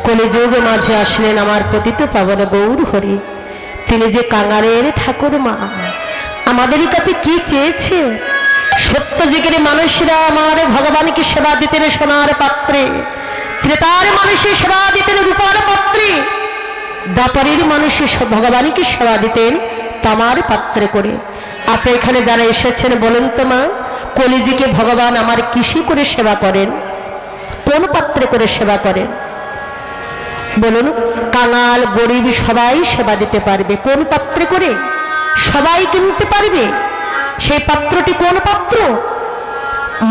কলিযুগে মাঝে আসলেন আমার পতিত পাবন গৌর হরি। তিনি যে কাঙালের ঠাকুর মা, আমাদের কাছে কি চেয়েছে? সত্য যুগের মানুষরা আমার ভগবানকে সেবা দিতেন সোনার পাত্রে, ত্রেতার মানুষের সেবা দিতেন রূপার পাত্রে, দ্বাপরের মানুষের ভগবানকে সেবা দিতেন তামার পাত্রে করে। আপনি এখানে যারা এসেছেন বলুন তো মা, কলিযুগে ভগবান আমার কিসে করে সেবা করেন, কোন পাত্রে করে সেবা করেন বলুন? কাঙাল গরিব সবাই সেবা দিতে পারবে, কোন পাত্রে করে? সবাই কিনতে পারবে। সেই পাত্রটি কোন পাত্র?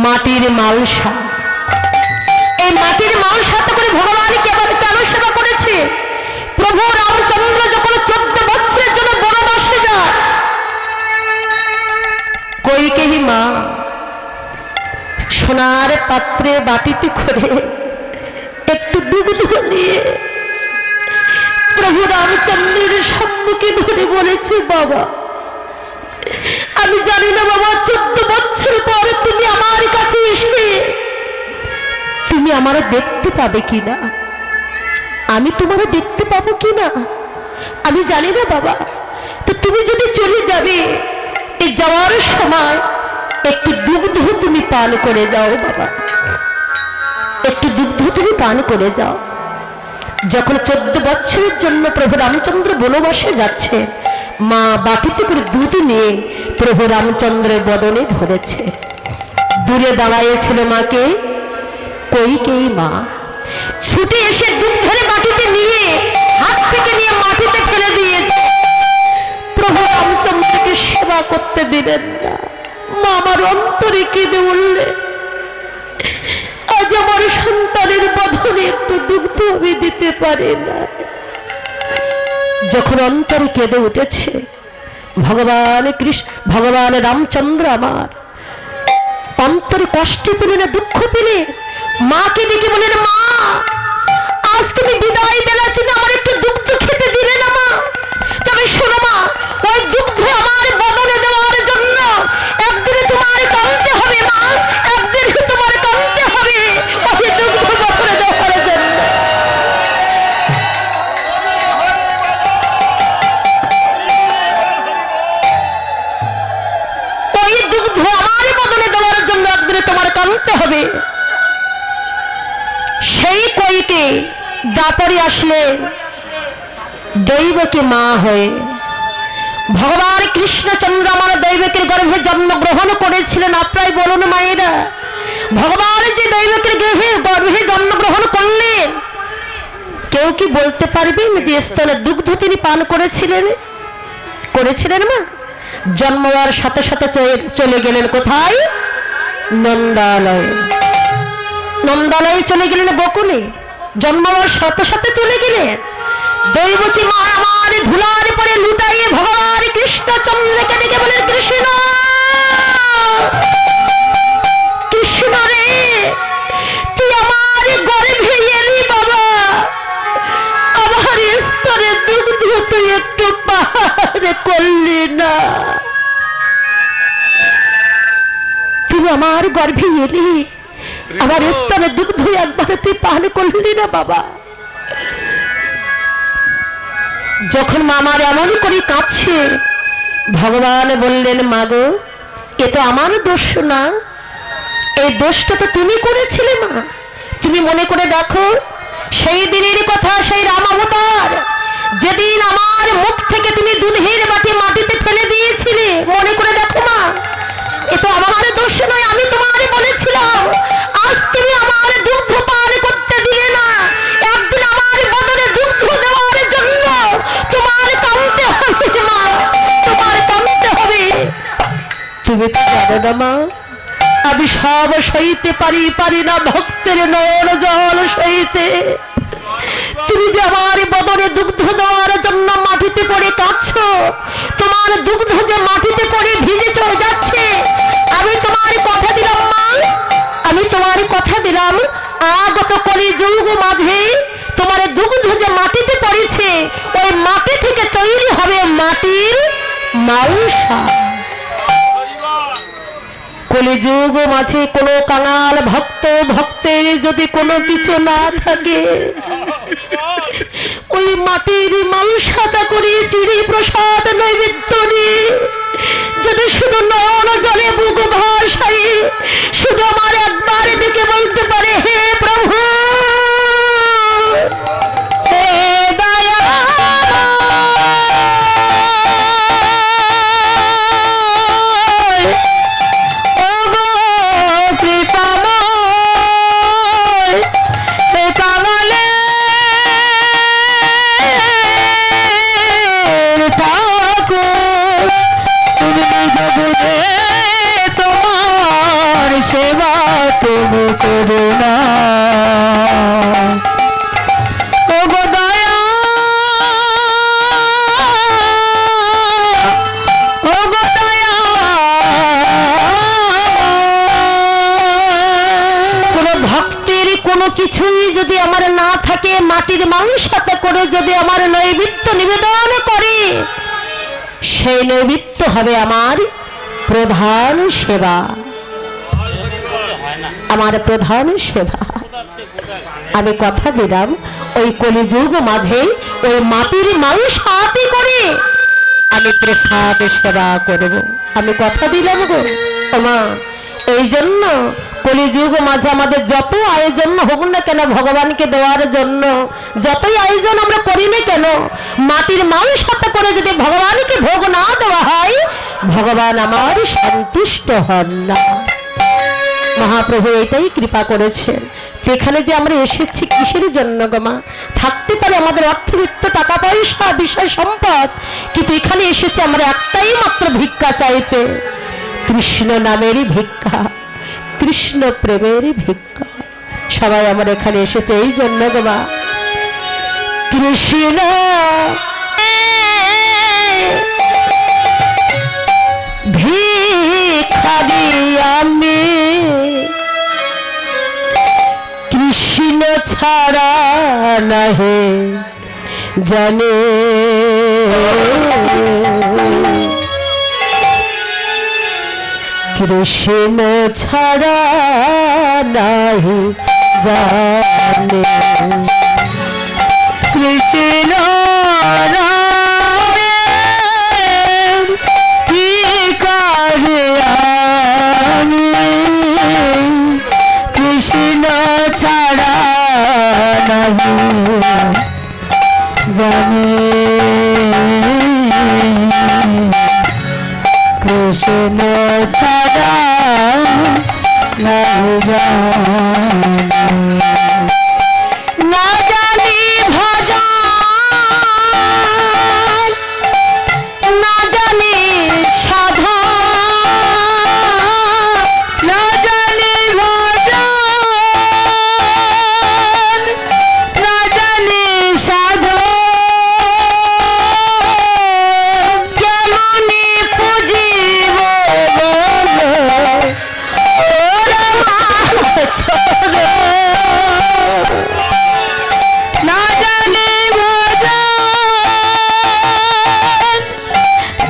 মাটির মালসা। এই মাটির মালসাতে করে ভগবান কেবল কেন সেবা করেছে? প্রভু রামচন্দ্র যখন 14 বছরের জন্য বনবাসে যায়, কইকেয়ী মা সোনার পাত্রে বাটিতে করে একটু দুগ্ধ নিয়ে প্রভু রামচন্দ্রের সম্মুখে ধরে বলেছে, বাবা আমি জানি না বাবা, 14 বছর পর তুমি আমার কাছে এসে তুমি আমার দেখতে পাবে কিনা, আমি তোমার দেখতে পাবো কিনা আমি জানি না বাবা। তো তুমি যদি চলে যাবে, এই যাওয়ার সময় একটু দুগ্ধ তুমি পান করে যাও বাবা, একটু দুগ্ধ তুমি পান করে যাও। যখন 14 বছরের জন্য প্রভু রামচন্দ্র বনবাসে যাচ্ছে, মা বাটিতে করে দুধ নিয়ে প্রভু রামচন্দ্রের বদনে ধরেছে। দূরে দাঁড়াইয়েছিল মাকে কইকেয়ী মা, ছুটে এসে দুধ ধরে বাটিতে নিয়ে হাত থেকে নিয়ে মাটিতে ফেলে দিয়েছে। প্রভু রামচন্দ্রকে সেবা করতে দিলেন না। মা আমার অন্তরে কেঁদে উঠলে, আজ আমার সন্তানের বদনে একটু দুগ্ধ আমি দিতে পারি না। যখন অন্তরে কেঁদে উঠেছে, ভগবান রামচন্দ্র আমার অন্তরে কষ্ট পেলে না, দুঃখ পেলে মাকে ডেকে বলেন, মা আজ তুমি বিদায় বেলা তুমি আমার একটু দুগ্ধ খেতে দিলে না মা। তবে শোনো মা, ওই দুগ্ধ আমার বদনে দেওয়ার জন্য একদিনে তোমার কাঁদতে হবে মা, একদিনে তোমার কাঁদতে হবে ওই দুগ্ধ বদনে দেওয়ার জন্য। ওই দুগ্ধ আমার বদনে দেওয়ার জন্য একদিনে তোমার কাঁদতে হবে। সেই কইকে দাপরে আসলে দৈবকে মা হয়ে ভগবান কৃষ্ণচন্দ্র আমার দৈবকের গর্ভে জন্মগ্রহণ করেছিলেন। আপনারাই বলুন মায়েরা, ভগবান যে দৈবকের গর্ভে জন্মগ্রহণ করলেন, কেউ কি বলতে পারবেন যে স্তনে দুগ্ধ তিনি পান করেছিলেন? মা জন্ম হওয়ার সাথে সাথে চলে গেলেন কোথায়? নন্দালয়ে। নন্দালয়ে চলে গেলেন বকুলে, জন্ম হওয়ার সাথে সাথে চলে গেলেন। দৈবকী মা আমার ধুলার পরে লুটাইয়ে ভগবান কৃষ্ণচন্দ্রকে ডেকে বলেন, কৃষ্ণ কৃষ্ণ রে, তুই আমার গর্ভে এলি বাবা, আমার স্তরে দুগ্ধ তুই একটু পান করলি না, তুই আমার গর্ভে এলি, আমার স্তনে দুগ্ধ একবার তুই পান করলি না বাবা। যখন মামার এমন করে কাঁদছে, ভগবান বললেন, মাগো এ তো আমার দোষ না, এই দোষটা তো তুমি করেছিলে মা। তুমি মনে করে দেখো সেই দিনের কথা, সেই রাম অবতার যেদিন আমার মুখ থেকে তুমি দুধের বাটি মাটিতে ফেলে দিয়েছিলে, মনে করে দেখো মা, এ তো আমার দোষ নয়। আমি তোমারে বলেছিলাম আজ তুমি আমার দুগ্ধ পান করতে দিলে না, একদিন আমার বদলে দুগ্ধ দেওয়ার জন্য তোমার কাঁদতে হবে মা, তোমার কাঁদতে হবে। তুমি তো জানো না মা, আমি সব সইতে পারি না ভক্তের নয়ন জল সইতে। তুমি যে আমার বদনে দুগ্ধ দেওয়ার জন্য মাটিতে পড়ে কাঁদছো, তোমার দুগ্ধ যে মাটিতে পড়ে ভিজে চলে যাচ্ছে, আমি তোমার কথা দিলাম মা, আমি তোমার কথা দিলাম, আগত কলিযুগ মাঝে তোমার দুগ্ধ যে মাটিতে পড়েছে, ওই মাটি থেকে তৈরি হবে মাটির মালসা। কলিযুগ মাঝে কোনো কাঙাল ভক্তের যদি কোনো কিছু না থাকে, ওই মাটির মালসাটা করে চিড়ি প্রসাদ নৈবেদ্য নিয়ে যদি শুধু নয়ন জলে বুক ভাসাই শুধু আমার একবার দিকে বলতে পারে, হে প্রভু, হে দয়া, ও গো কৃপাময়, হে কামালে ঠাকুর, তুমি জগতে তোমার সেবা তুমি করো না। ও গো দয়া, ও গো দয়া, কোনো ভক্তির কোনো কিছুই যদি আমার না থাকে, মাটির মাংসাতে করে যদি আমার নৈবেদ্য নিবেদন করে, সেই নৈবেদ্য হবে আমার প্রধান সেবা, আমার প্রধান সেবা। আমি কথা দিলাম ওই কলিযুগ মাঝে ওই মাটির মাংসাতে করে আমি প্রসাদ সেবা করব। আমি কথা দিলাম গো মা। এই জন্য কলিযুগ মাঝে আমাদের যত আয়োজন হোক না কেন ভগবানকে দেওয়ার জন্য, যতই আয়োজন আমরা করি না কেন, মাটির মাংসাতে করে যদি ভগবানকে ভোগ না দেওয়া হয়, ভগবান আমার সন্তুষ্ট হন না। মহাপ্রভু এটাই কৃপা করেছেন। এখানে যে আমরা এসেছি কিসের জন্য গো মা? থাকতে পারে আমাদের অর্থবিত্ত, টাকা পয়সা, বিষয় সম্পদ, কিন্তু এখানে এসেছি আমরা একটাই মাত্র ভিক্ষা চাইতে, কৃষ্ণ নামেরই ভিক্ষা, কৃষ্ণ প্রেমেরই ভিক্ষা। সবাই আমরা এখানে এসেছে এই জন্য গো মা। কৃষ্ণ ভিখারি আমি, কৃষ্ণ ছাড়া নাহে জানে, কৃষ্ণ ছাড়া নাহি জানে, কৃষ্ণ নামের ভিখারি আমি, কৃষ্ণ ছাড়া নাহি জানে, কৃষ্ণ ছাড়া নাহি জানে। না জানি ভজন, না জানি সাধন, না জানি ভজন, না জানি সাধন, কেমনি পুজিব বলো ওরা মা ছোট, না জানি ভজন,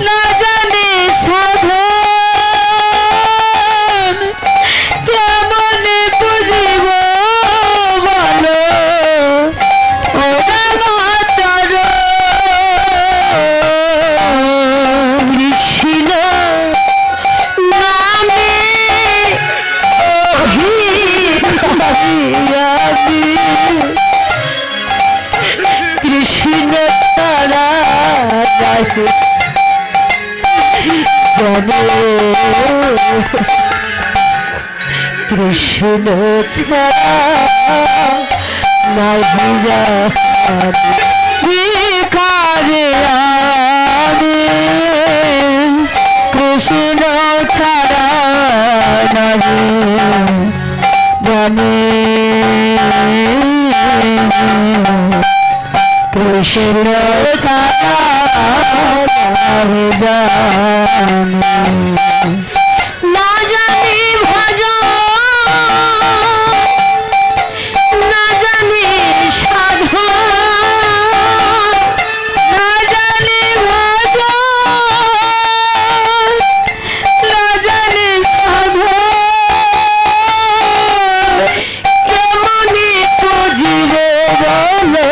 না জানি সাধন, কেমনে বুঝিব বলো ওরা মা চরণ। কৃষ্ণ নামে আমি, কৃষ্ণ ছাড়া নাহি জানে, কৃষ্ণ ছাড়া নাহি জানে, ভিখারি আমি, কৃষ্ণ ছাড়া নাহি জানে, কৃষ্ণ ছাড়া নাহি জানে। না জানি ভজন, না জানি সাধন, না জানি ভজন, না জানি সাধন, কেমনি পুজিব বলো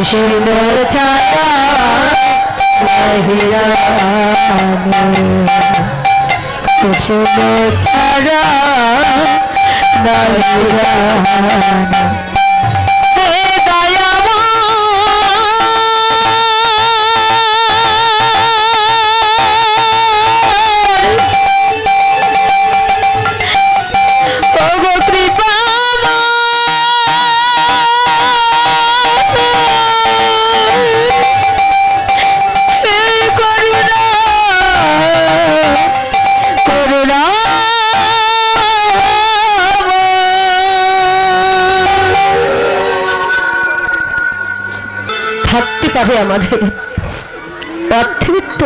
কুসুম ছায়া কুসুম ছায়া আমাদের অর্থবিত্ত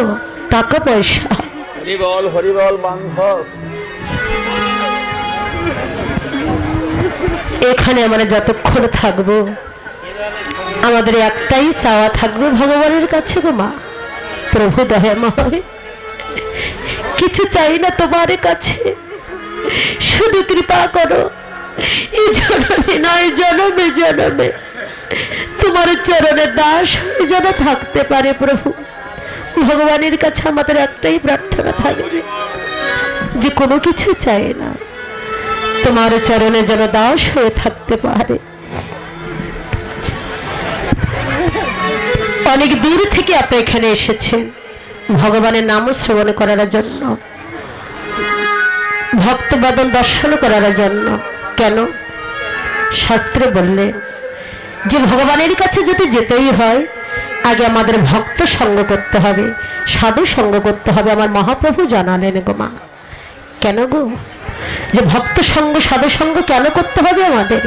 টাকা পয়সা হরিবল হরিবল বান্ধব এখানে আমরা যতক্ষণ থাকবো আমাদের একটাই চাওয়া থাকবে ভগবানের কাছে গো মা। প্রভু দয়াময়, কিছু চাই না তোমার কাছে, শুধু কৃপা করো এই জন্মে নয় জন্মে জন্মে তোমার চরণে দাস হয়ে যেন থাকতে পারে। প্রভু ভগবানের কাছে আমাদের একটাই প্রার্থনা থাকবে যে কোনো কিছু চাই না, তোমার চরণে যেন দাস হয়ে থাকতে পারে। অনেক দূর থেকে আপনি এখানে এসেছেন ভগবানের নাম শ্রবণ করার জন্য, ভক্তবাদন দর্শন করার জন্য। কেন? শাস্ত্রে বললেন যে ভগবানের কাছে যদি যেতেই হয় আগে আমাদের ভক্ত সঙ্গ করতে হবে, সাধু সঙ্গ করতে হবে। আমার মহাপ্রভু জানালেন গো মা। কেন গো? যে ভক্ত সঙ্গ সাধু সঙ্গ কেন করতে হবে আমাদের?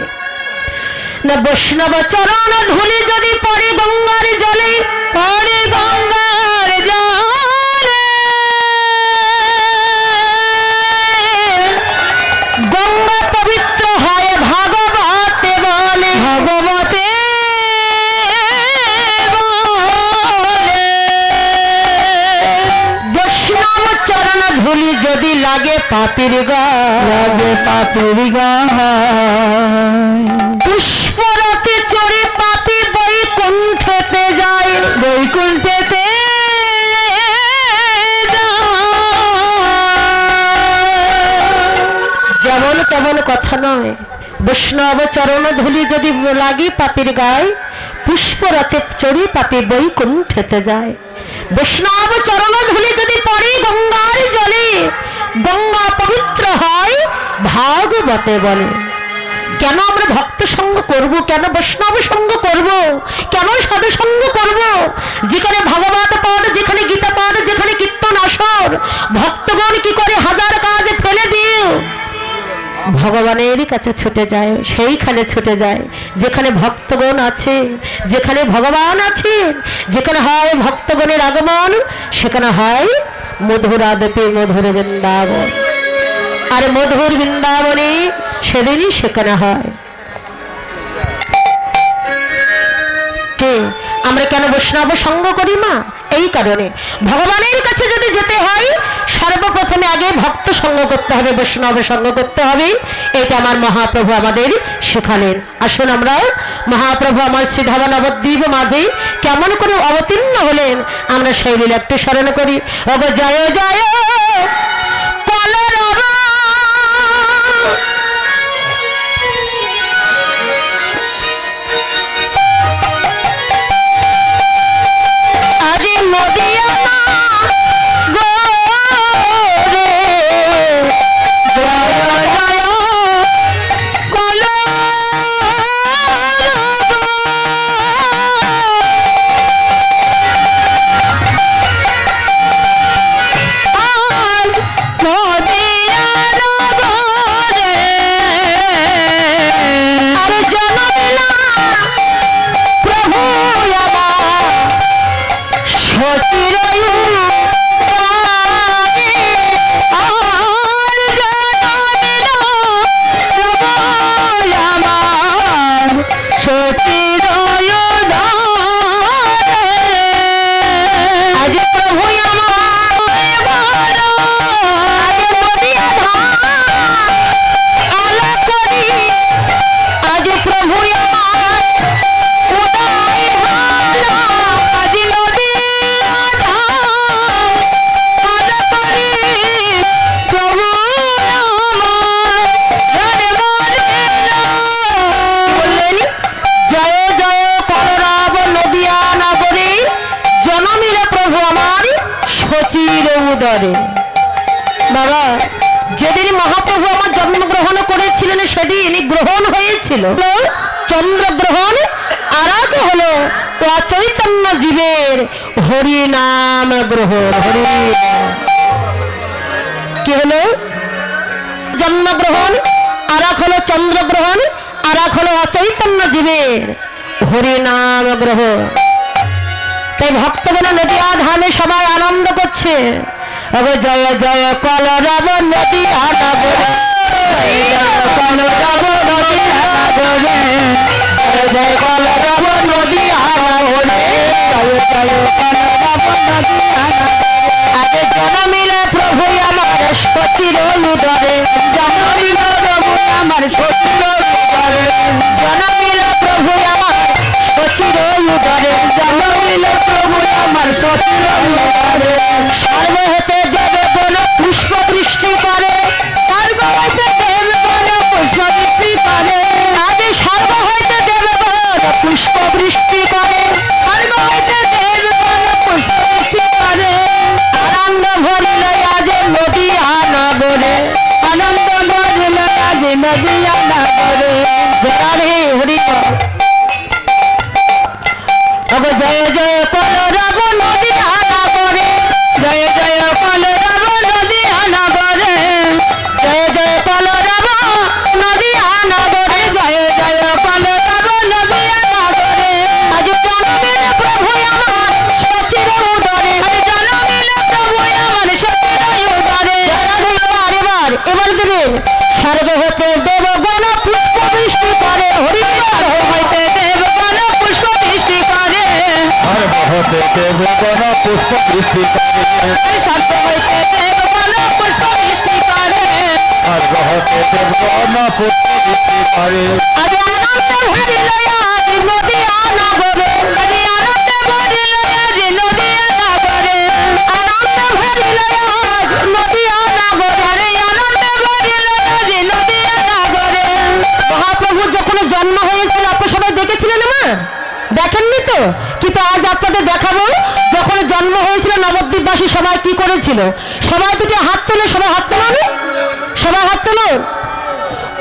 না বৈষ্ণব চরণ ধুলি যদি পড়ে গঙ্গার জলে, পড়ে গঙ্গার জলে, গঙ্গা পবিত্র হয় ভাগবতে বলে, ভাগবতে বৈষ্ণব চরণ ধুলি যদি লাগে পাপির গায়ে, লাগে পাপির গায়ে, পুষ্পরতে চড়ে পাপি বৈকুণ্ঠেতে যায়, বৈকুণ্ঠেতে যেমন তেমন কথা নয়। বৈষ্ণব চরণ ধুলি যদি লাগে পাপির গায়ে, পুষ্পরতে চড়ে পাপি বৈকুণ্ঠেতে যায়। বৈষ্ণব চরণ ধুলি যদি পড়ে গঙ্গার জলে, গঙ্গা পবিত্র হয় ভাগবতে বলে। কেন আমরা ভক্ত সঙ্গ করব? কেন বৈষ্ণব সঙ্গ করব? কেন সাধু সঙ্গ করব? যেখানে ভাগবত পাঠ, যেখানে গীতা পাঠ, যেখানে কীর্তন আসর, ভক্তগণ কি করে হাজার কাজ ফেলে দিয়ে ভগবানের কাছে ছুটে যায়, সেইখানে ছুটে যায় যেখানে ভক্তগণ আছে, যেখানে ভগবান আছেন। যেখানে হয় ভক্তগণের আগমন সেখানে হয় মধুরাদপি মধুর বৃন্দাবন। আর মধুর বৃন্দাবনে সেদিনই সেখানে হয়। কে আমরা কেন বৈষ্ণব সঙ্গ করি মা? এই কারণে ভগবানের কাছে যদি যেতে হয় সর্বপ্রথমে আগে ভক্ত সঙ্গ করতে হবে, বৈষ্ণব সঙ্গ করতে হবে। এটা আমার মহাপ্রভু আমাদের শেখালেন। আসুন আমরা মহাপ্রভু আমার শ্রীধাম নবদ্বীপ মাঝে কেমন করে অবতীর্ণ হলেন আমরা সেই লীলা একটু স্মরণ করি। ওগো জয় জয় উদরে। বাবা, যেদিন মহাপ্রভু আমার জন্মগ্রহণ করেছিলেন সেদিন গ্রহণ হয়েছিল চন্দ্রগ্রহণ, আর এক হলো চৈতন্য জীবের হরি নাম গ্রহণ। হরি কি হলো? জন্মগ্রহণ, আর এক হলো চন্দ্রগ্রহণ, আর এক হলো চৈতন্য জীবের হরি নাম গ্রহণ। তাই ভক্তগণ নদিয়া ধামে সবাই আনন্দ করছে। अब जय जय कलरव नदिया नगरे, कलरव नदिया नगरे, जय कलरव नदिया नगरे, जय जय कलरव नदिया नगरे। आगे जन्मिले प्रभु आमार सचिर उदरे, जन्मिले प्रभु आमार सचिर उदरे, जन्मिले प्रभु आमार सचिर उदरे, जन्मिले प्रभु आमार सचिर उदरे। सर्व हेते देवगण पुष्प वृष्टि करे, सर्व हईते देवगण पुष्प वृष्टि करे, आदि सर्व हईते देवगण पुष्प वृष्टि करे, सर्व हईते देवगण पुष्प वृष्टि करे। आनंद भरिल आज नदिया नगरे, आनंद भरिल आज नदिया नगरे। जय राधे हरि बोल। अब जय जय कलरव नदिया नगरे, जय जय कलरव नदिया नगरे, जय जय कलरव नदिया नगरे, जय जय कलरव नदिया नगरे। आज जन्मिले प्रभु आमार सचिर उदरे, आज जन्मिले प्रभु आमार सचिर उदरे। এবার এবার দেবেন স্বর্গ হতে দেবগণ পুষ্প বৃষ্টি করে, হরি হইতে দেবগণ পুষ্প বৃষ্টি করে, স্বর্গ হতে দেবগণ পুষ্প বৃষ্টি করে, স্বর্গ হইতে দেবগণ পুষ্প বৃষ্টি করে, স্বর্গ হতে দেবগণ পুষ্প বৃষ্টি করে। আজ আনন্দ ভরিল আজ নদিয়া নগরে, আজ আনন্দ ভরিল আজ নদিয়া নগরে, আনন্দ ভরিল আজ নদিয়া নগরে, আনন্দ ভরিল আজ নদিয়া নগরে। মহাপ্রভু যখন জন্ম হয়েছিল আপনি সবাই দেখেছিলেন না? দেখেননি তো? কিন্তু আজ আপনাদের দেখাবো যখন জন্ম হয়েছিল নবদ্বীপবাসী সবাই কি করেছিল। সবাই দুটি হাত তোলে, সবাই হাত তোলো, সবাই হাত তোলো।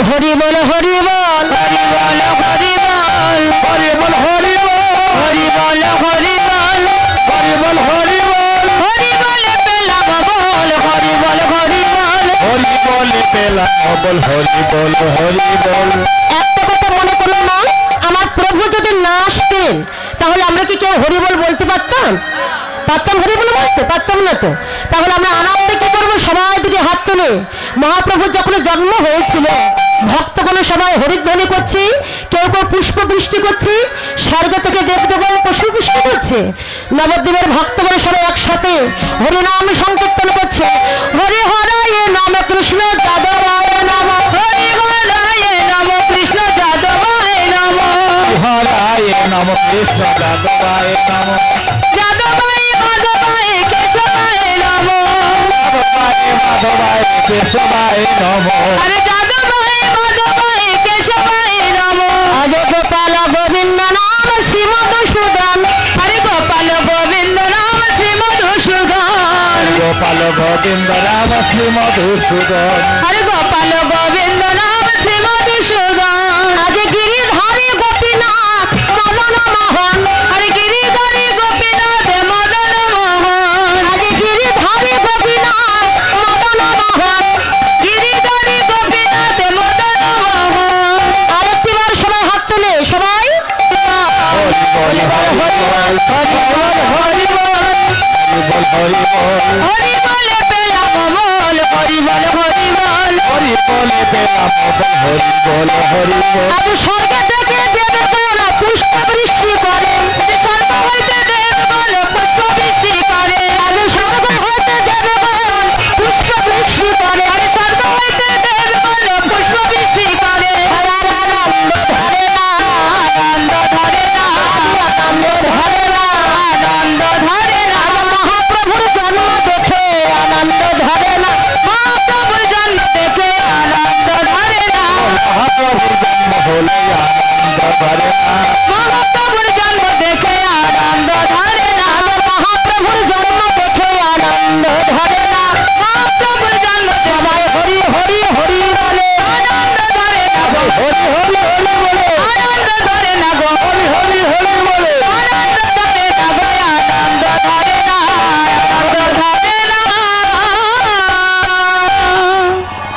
হরি বল হরি বল, হরি বল হরি বল, হরি বল হরি বল, হরি বল হরি বল, হরি বল হরি বল, হরি বলে পেলাম বল, হরি বল হরি বল, হরি বলে পেলাম বল, হরি বল হরি বল। একটা কথা মনে করো না, আমার প্রভু যদি না আসতেন তাহলে আমরা কি কেউ হরি বল বলতে পারতাম? পারতাম? হরি বল বলতে পারতাম না তো। তাহলে আমরা আনন্দে কি করবো? সবাই দুটি হাত তুলে মহাপ্রভুর যখন জন্ম হয়েছিল ভক্তগণ সবাই হরিধ্বনি করছি, কেউ কেউ পুষ্প বৃষ্টি করছি, স্বর্গ থেকে দেবদেবগণ পুষ্প বৃষ্টি করছে, নবদ্বীপের ভক্তগণ সবাই একসাথে হরিনাম সংকীর্তন করছে। হরি হরায় নাম কৃষ্ণ যাদবায় নাম, হরি হরায় নাম কৃষ্ণ যাদবায় নাম, হরায় নম কৃষ্ণ যাদবায় নম, যাদবায় মাধবায় কেশবায় নাম, যাদবায় মাধবায় কেশবায় নম, আরে যাদবায় মাধবায় কেশবায় নাম। আজ গোপাল গোবিন্দ নাম শ্রী মধুসূদন, হরে গোপাল গোবিন্দ নাম শ্রী মধুসূদন, গোপাল গোবিন্দ রাম শ্রী মধুসূদন, হরে গোপাল গোবিন্দ নাম শ্রী মধুসূদন। আজ গিরিধারী গোপীনাথ মদন মোহন, হরে গিরিধারী গোপীনাথ মদন মোহন, আজ গিরিধারী গোপীনাথ মদন মোহন, গিরিধারী গোপীনাথ মদন মোহন। আরেকটিবার সবাই হাত তুলে সবাই হরি বল হরি বল, হরি বল হরি বল, হরি বল হরি বল, হরি বলে পেলাম বল, হরি বল হরি বল। হরি বলে পেলাম বল, হরি বল হরি বল। আজ স্বর্গ থেকে দেবগণ পুষ্প বৃষ্টি করে, স্বর্গ হইতে দেবগণ পুষ্প বৃষ্টি করে, আজ স্বর্গ হইতে দেবগণ পুষ্প বৃষ্টি করে, আজ স্বর্গ হইতে দেবগণ পুষ্প বৃষ্টি করে। আনন্দ ধরে না, আনন্দ ধরে না, আনন্দ ধরে না, আনন্দ ধরে না। মহাপ্রভুর জন্ম দেখে আনন্দ ধরে না, মহাপ্রভুর জন্ম দেখে আনন্দ ধরে না। মহাপ্রভুর জন্ম হলে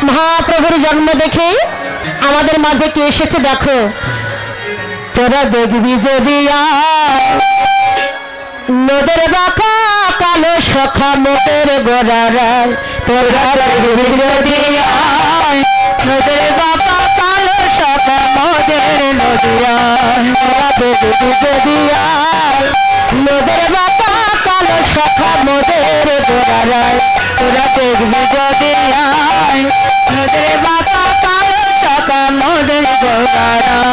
মহাপ্রভুর জন্ম দেখে আমাদের মাঝে কে এসেছে দেখো। তোরা দেখবি যদি নদের বাঁকা কালো সখা মোদের গোড়ারায়, তোরা দেখবি যদি নদের বাঁকা কালো সখা মোদের নদিয়ায়, তোরা দেখবি যদি নদের বাঁকা কালো সখা মোদের গোড়ারায়, তোরা দেখবি যদি নদের বাঁকা কালো সখা মোদের গোড়ারায়।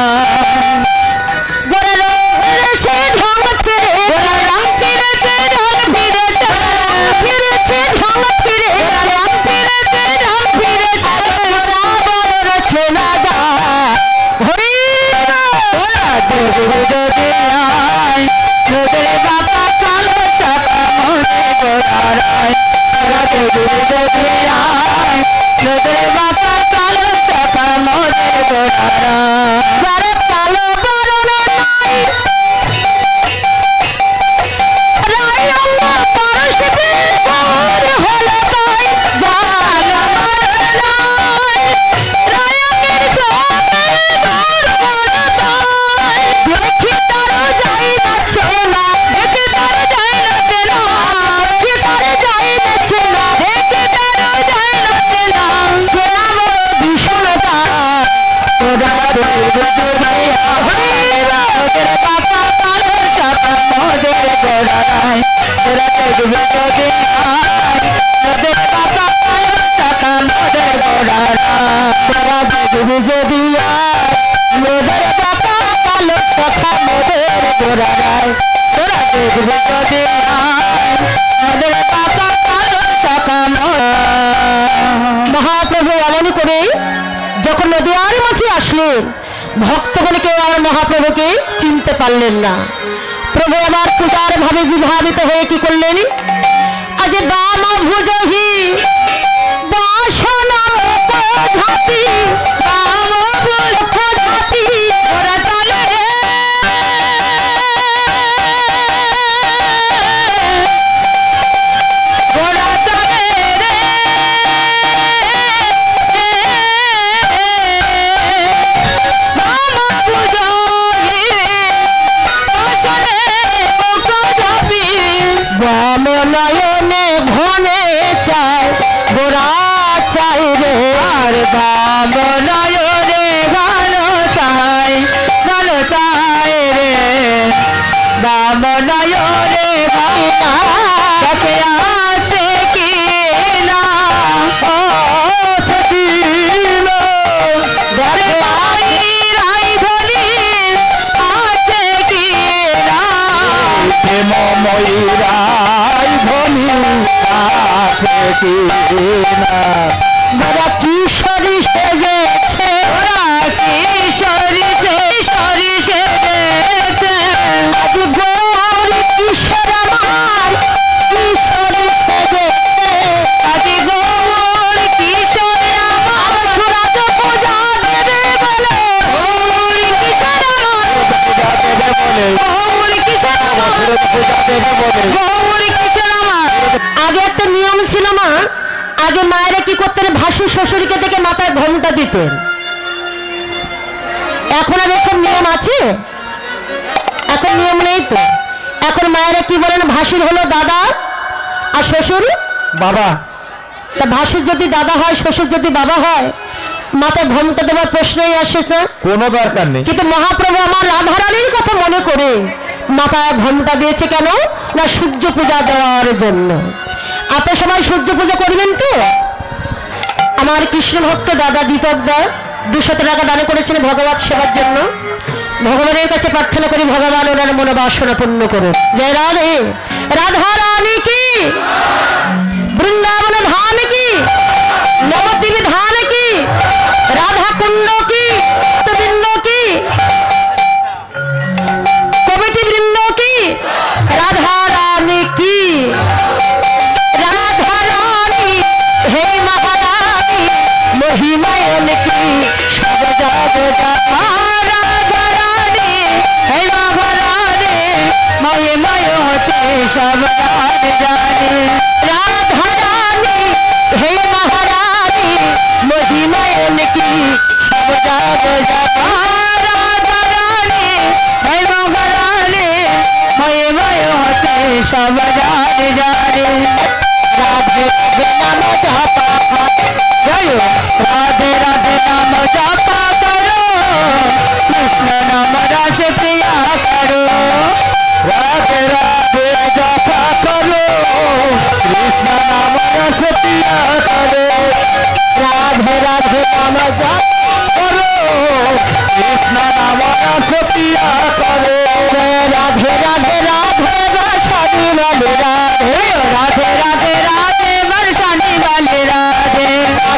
মহাপ্রভু এমন করে যখন নদিয়ার মাঝে আসলেন, ভক্তগণ কেউ আর মহাপ্রভুকে চিনতে পারলেন না। প্রভু আমার পূজার ভাবে বিভাবিত হয়ে কি করলেন, আজ বাম ভুজহি বাসনা মুখধাপি, বাম মুখধাপি ওরা চলে ওরা চলে রে, বাম ভুজহি বাসনা মুখধাপি, বাম নয়নে ঘনে চায় গোরা চাই রে, আর বাম নয়নে ঘন চাই রে, বাম নয়নে ঘনে আছে কি না, আছে কি না, ঘরে বাড়ি রাই ধনি আছে কি না, প্রেমময়ী রাই ধনী আছে কি না, ওরা কিশোরী সেজেছে, ওরা কিশোরী সেজেছে, আজ গৌর কিশোর আমার কিশোরী সেজেছে, আজ গৌর কিশোর আমার সুরাজ পূজা দেবে বলে, গৌর কিশোর আমার পূজা দেবে বলে, গৌর কিশোর আমার পূজা দেবে বলে, গৌর কিশোর আমার। আগে একটা নিয়ম ছিল মা, আগে মায়েরা কি করতেন, ভাসুর শ্বশুরকে থেকে মাথায় ঘোমটা দিতেন। এখন আর এসব নিয়ম আছে? এখন নিয়ম নেই তো। এখন মায়েরা কি বলেন, ভাসুর হলো দাদা আর শ্বশুর বাবা। তা ভাসুর যদি দাদা হয়, শ্বশুর যদি বাবা হয়, মাথায় ঘোমটা দেওয়ার প্রশ্নই আসে না, কোনো দরকার নেই। কিন্তু মহাপ্রভু আমার রাধারানীর কথা মনে করে মাথায় ঘোমটা দিয়েছে কেন না, সূর্য পূজা দেওয়ার জন্য। আপনি সবাই সূর্য পূজা করবেন তো? আমার কৃষ্ণ ভক্ত দাদা দীপক দা 200 টাকা দান করেছেন ভগবত সেবার জন্য। ভগবানের কাছে প্রার্থনা করি ভগবান ওনার মনোবাসনা পূর্ণ করুন। জয় রাধে, রাধা রানী কি, বৃন্দাবন ধাম কি, নবদ্বীপ ধাম কি, রাধা কুণ্ড কি, বৃন্দ কি, কমিটি বৃন্দ কি, রাধা রানী কি, রাধা রানী হে মহারানী মহিমায়ন কি, সব রাধা রানী হে মহারানী মহিমায় হতে সব জানে, রাধা রানী হে মহারানী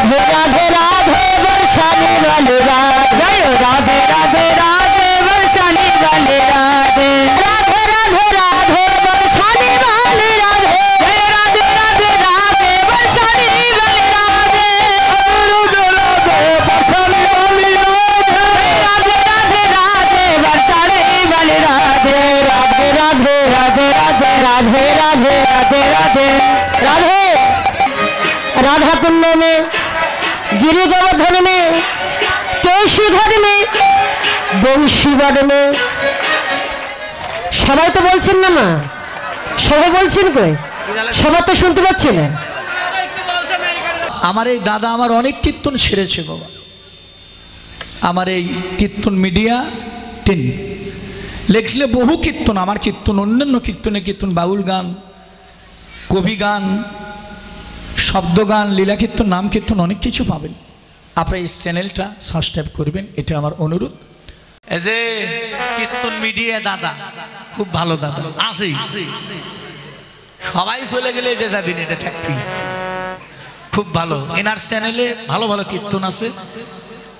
রাধে রাধে রাধে বর্ষানি বলে রাধে রাধে রাধে রাধে বর্ষানি বলে রাধে রাধে রাধে রাধে বর্ষানি বলে রাধে রাধে রাধে রাধে বর্ষানি বলে রাধে রাধে রাধে বর্ষানি বলে রাধে রাধে রাধে বর্ষানি বলে রাধে রাধে রাধে রাধে রাধে राधे राधे राधे राधे राधे राधा कुंड में गिरि गोवर्धन में केशी घर में बंशीवाड़ में সবাই তো বলছেন না মা সবাই বলছেন কই সবাই তো শুনতে পাচ্ছেন না আমার এই দাদা আমার অনেক কীর্তন ছেড়েছে বাবা আমার এই কীর্তন মিডিয়া 10 লিখলে বহু কীর্তন আমার কীর্তন অন্যান্য কীর্তনে কীর্তন বাউল গান কবি গান শব্দ গান লীলা কীর্তন নাম কীর্তন অনেক কিছু পাবেন আপনারা এই চ্যানেলটা সাবস্ক্রাইব করবেন এটা আমার অনুরোধ এই যে কীর্তন মিডিয়া দাদা খুব ভালো দাদা আসেই সবাই চলে গেলে এটা যাবেন এটা থাকবি খুব ভালো এনার চ্যানেলে ভালো ভালো কীর্তন আছে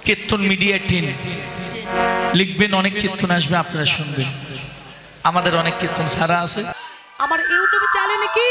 কীর্তন মিডিয়া 10 লিখবেন অনেক কীর্তন আসবে আপনারা শুনবেন আমাদের অনেক কীর্তন ছাড়া আছে আমার ইউটিউব চ্যানেলে কি